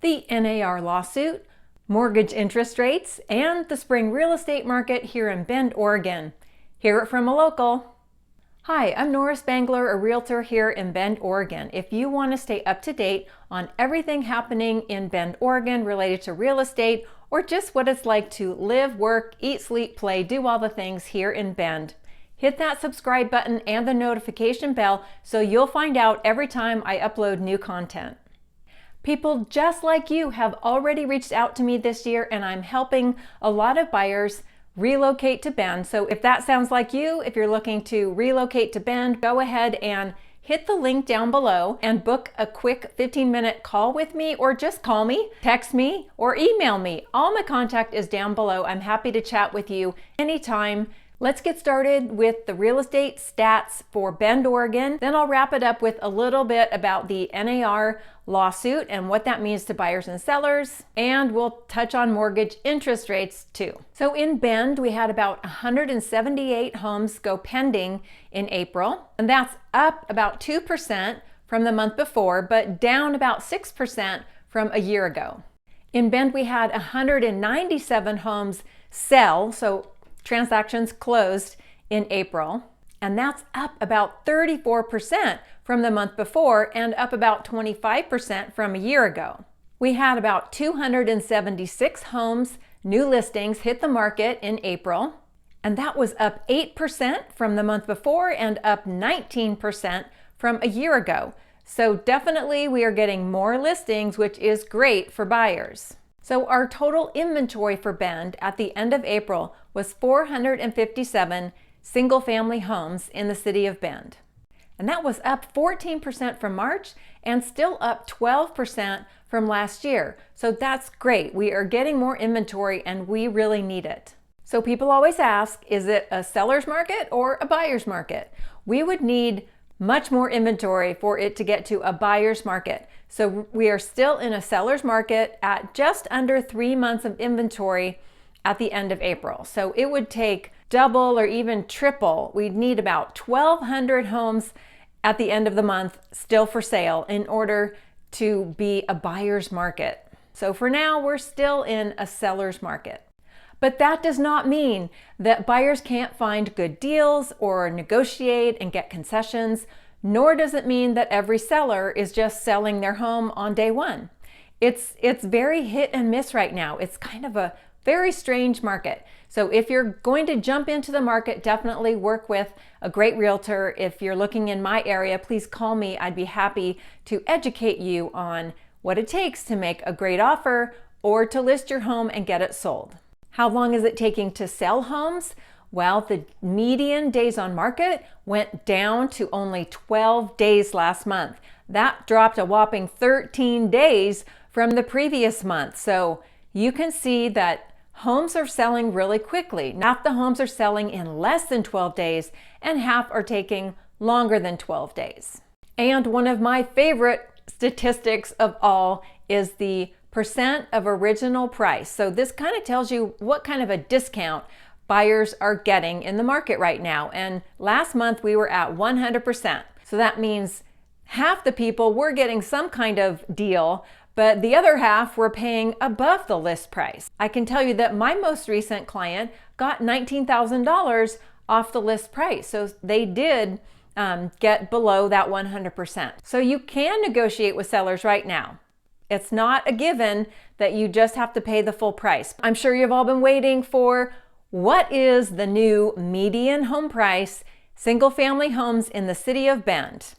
the NAR lawsuit, mortgage interest rates, and the spring real estate market here in Bend, Oregon. Hear it from a local. Hi, I'm Nora Spangler, a realtor here in Bend, Oregon. If you want to stay up to date on everything happening in Bend, Oregon related to real estate, or just what it's like to live, work, eat, sleep, play, do all the things here in Bend, hit that subscribe button and the notification bell so you'll find out every time I upload new content. People just like you have already reached out to me this year, and I'm helping a lot of buyers relocate to Bend. So if that sounds like you, if you're looking to relocate to Bend, go ahead and hit the link down below and book a quick 15-minute call with me, or just call me, text me, or email me. All my contact is down below. I'm happy to chat with you anytime. Let's get started with the real estate stats for Bend, Oregon. Then I'll wrap it up with a little bit about the NAR lawsuit and what that means to buyers and sellers. And we'll touch on mortgage interest rates too. So in Bend, we had about 178 homes go pending in April. And that's up about 2% from the month before, but down about 6% from a year ago. In Bend, we had 197 homes sell, so transactions closed in April, and that's up about 34% from the month before and up about 25% from a year ago. We had about 276 homes, new listings, hit the market in April, and that was up 8% from the month before and up 19% from a year ago. So definitely we are getting more listings, which is great for buyers. So our total inventory for Bend at the end of April was 457 single-family homes in the city of Bend. And that was up 14% from March and still up 12% from last year. So that's great. We are getting more inventory and we really need it. So people always ask, is it a seller's market or a buyer's market? We would need much more inventory for it to get to a buyer's market. So we are still in a seller's market at just under 3 months of inventory at the end of April. So it would take double or even triple. We'd need about 1,200 homes at the end of the month still for sale in order to be a buyer's market. So for now, we're still in a seller's market. But that does not mean that buyers can't find good deals or negotiate and get concessions, nor does it mean that every seller is just selling their home on day one. It's very hit and miss right now. It's kind of a very strange market. So if you're going to jump into the market, definitely work with a great realtor. If you're looking in my area, please call me. I'd be happy to educate you on what it takes to make a great offer or to list your home and get it sold. How long is it taking to sell homes? Well, the median days on market went down to only 12 days last month. That dropped a whopping 13 days from the previous month. So you can see that homes are selling really quickly. Half the homes are selling in less than 12 days and half are taking longer than 12 days. And one of my favorite statistics of all is the percent of original price. So this kind of tells you what kind of a discount buyers are getting in the market right now. And last month we were at 100%. So that means half the people were getting some kind of deal, but the other half were paying above the list price. I can tell you that my most recent client got $19,000 off the list price. So they did get below that 100%. So you can negotiate with sellers right now. It's not a given that you just have to pay the full price. I'm sure you've all been waiting for what is the new median home price, single-family homes in the city of Bend.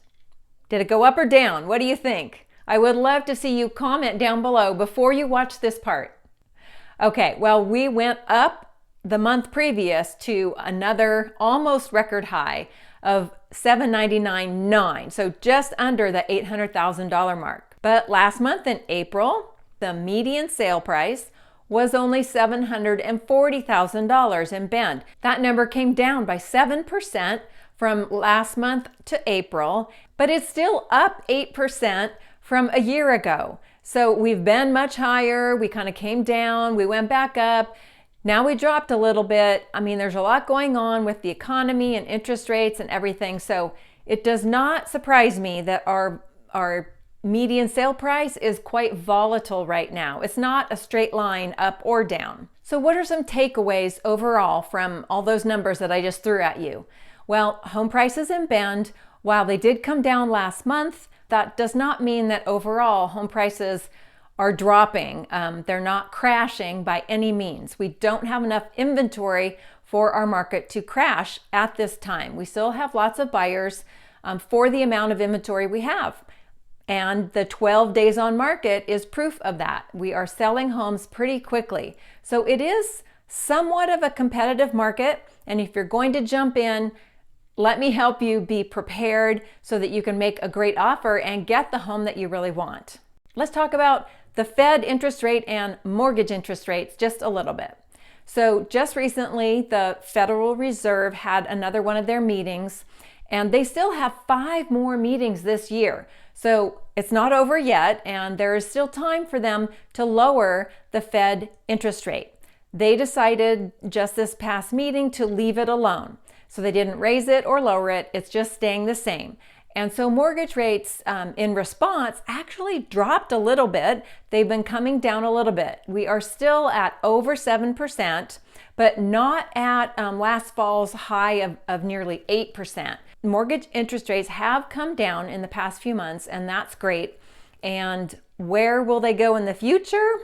Did it go up or down? What do you think? I would love to see you comment down below before you watch this part. Okay, well, we went up the month previous to another almost record high of $799,900, so just under the $800,000 mark. But last month in April, the median sale price was only $740,000 in Bend. That number came down by 7% from last month to April, but it's still up 8% from a year ago. So we've been much higher. We kind of came down, we went back up. Now we dropped a little bit. I mean, there's a lot going on with the economy and interest rates and everything. So it does not surprise me that our median sale price is quite volatile right now. It's not a straight line up or down. So what are some takeaways overall from all those numbers that I just threw at you? Well, home prices in Bend, while they did come down last month, that does not mean that overall home prices are dropping. They're not crashing by any means. We don't have enough inventory for our market to crash at this time. We still have lots of buyers for the amount of inventory we have. And the 12 days on market is proof of that. We are selling homes pretty quickly. So it is somewhat of a competitive market. And if you're going to jump in, let me help you be prepared so that you can make a great offer and get the home that you really want. Let's talk about the Fed interest rate and mortgage interest rates just a little bit. So just recently, the Federal Reserve had another one of their meetings, and they still have 5 more meetings this year. So it's not over yet, and there is still time for them to lower the Fed interest rate. They decided just this past meeting to leave it alone. So they didn't raise it or lower it, it's just staying the same. And so mortgage rates in response actually dropped a little bit. They've been coming down a little bit. We are still at over 7%, but not at last fall's high of nearly 8%. Mortgage interest rates have come down in the past few months, and that's great. And where will they go in the future?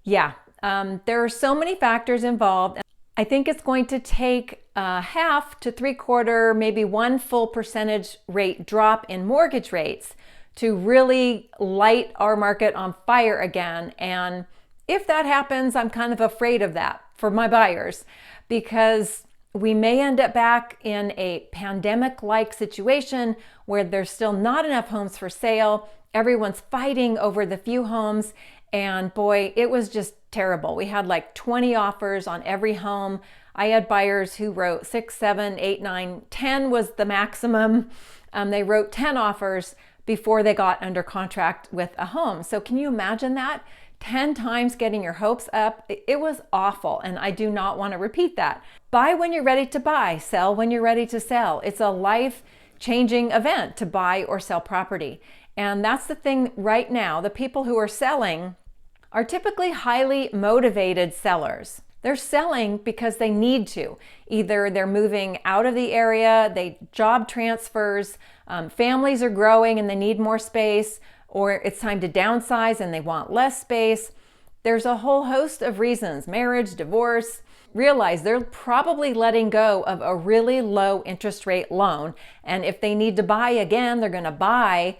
Yeah, there are so many factors involved. I think it's going to take a 1/2 to 3/4, maybe 1 full percentage rate drop in mortgage rates to really light our market on fire again. And if that happens, I'm kind of afraid of that for my buyers, because we may end up back in a pandemic-like situation where there's still not enough homes for sale. Everyone's fighting over the few homes. And boy, it was just terrible. We had like 20 offers on every home. I had buyers who wrote 6, 7, 8, 9, 10 was the maximum. They wrote 10 offers before they got under contract with a home. So can you imagine that? 10 times getting your hopes up. It was awful, and I do not want to repeat that. Buy when you're ready to buy, sell when you're ready to sell. It's a life-changing event to buy or sell property. And that's the thing right now. The people who are selling are typically highly motivated sellers. They're selling because they need to. Either they're moving out of the area, job transfers, families are growing and they need more space, or it's time to downsize and they want less space. There's a whole host of reasons, marriage, divorce. Realize they're probably letting go of a really low interest rate loan. And if they need to buy again, they're going to buy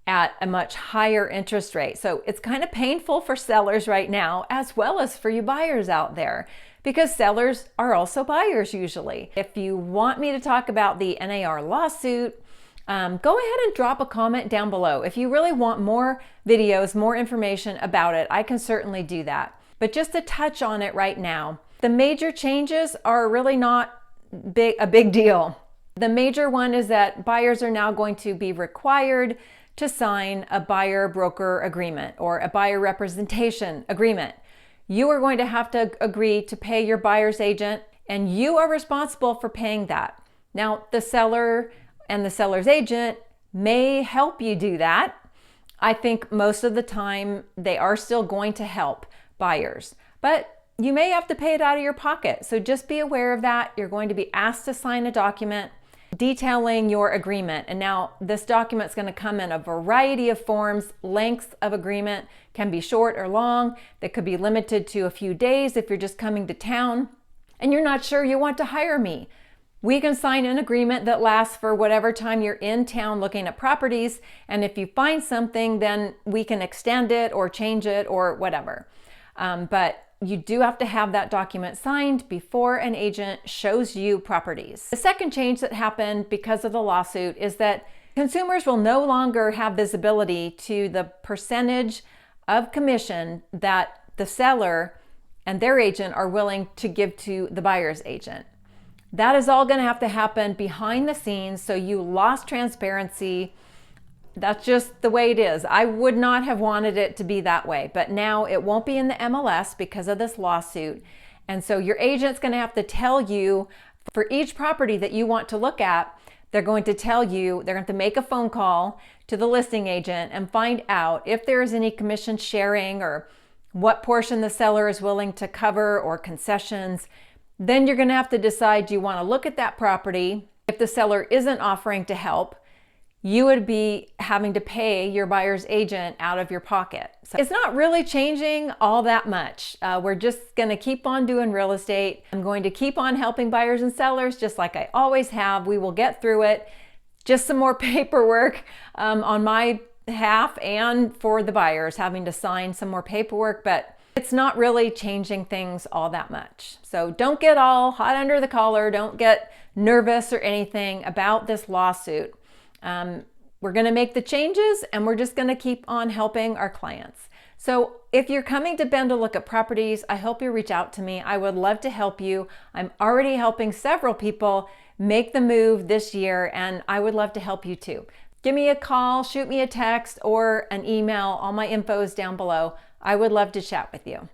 at a much higher interest rate. So it's kind of painful for sellers right now, as well as for you buyers out there, because sellers are also buyers usually. If you want me to talk about the NAR lawsuit, go ahead and drop a comment down below. If you really want more videos, more information about it, I can certainly do that. But just to touch on it right now, the major changes are really not a big deal. The major one is that buyers are now going to be required to sign a buyer-broker agreement or a buyer representation agreement. You are going to have to agree to pay your buyer's agent, and you are responsible for paying that. Now, the seller and the seller's agent may help you do that. I think most of the time they are still going to help buyers, but you may have to pay it out of your pocket. So just be aware of that. You're going to be asked to sign a document detailing your agreement. And now this document is going to come in a variety of forms. Lengths of agreement can be short or long. They could be limited to a few days if you're just coming to town and you're not sure you want to hire me. We can sign an agreement that lasts for whatever time you're in town looking at properties. And if you find something, then we can extend it or change it or whatever. But you do have to have that document signed before an agent shows you properties. The second change that happened because of the lawsuit is that consumers will no longer have visibility to the percentage of commission that the seller and their agent are willing to give to the buyer's agent. That is all going to have to happen behind the scenes, so you lost transparency. That's just the way it is. I would not have wanted it to be that way, but now it won't be in the MLS because of this lawsuit. And so your agent's going to have to tell you for each property that you want to look at, They're going to tell you, they're going to make a phone call to the listing agent and find out if there is any commission sharing or what portion the seller is willing to cover or concessions. Then you're going to have to decide, do you want to look at that property? If the seller isn't offering to help, you would be having to pay your buyer's agent out of your pocket. So it's not really changing all that much. We're just going to keep on doing real estate. I'm going to keep on helping buyers and sellers just like I always have. We will get through it. Just some more paperwork on my half and for the buyers, having to sign some more paperwork, but it's not really changing things all that much. So don't get all hot under the collar. Don't get nervous or anything about this lawsuit. We're going to make the changes and we're just going to keep on helping our clients. So if you're coming to Bend to look at properties, I hope you reach out to me. I would love to help you. I'm already helping several people make the move this year, and I would love to help you too. Give me a call, shoot me a text or an email. All my info is down below. I would love to chat with you.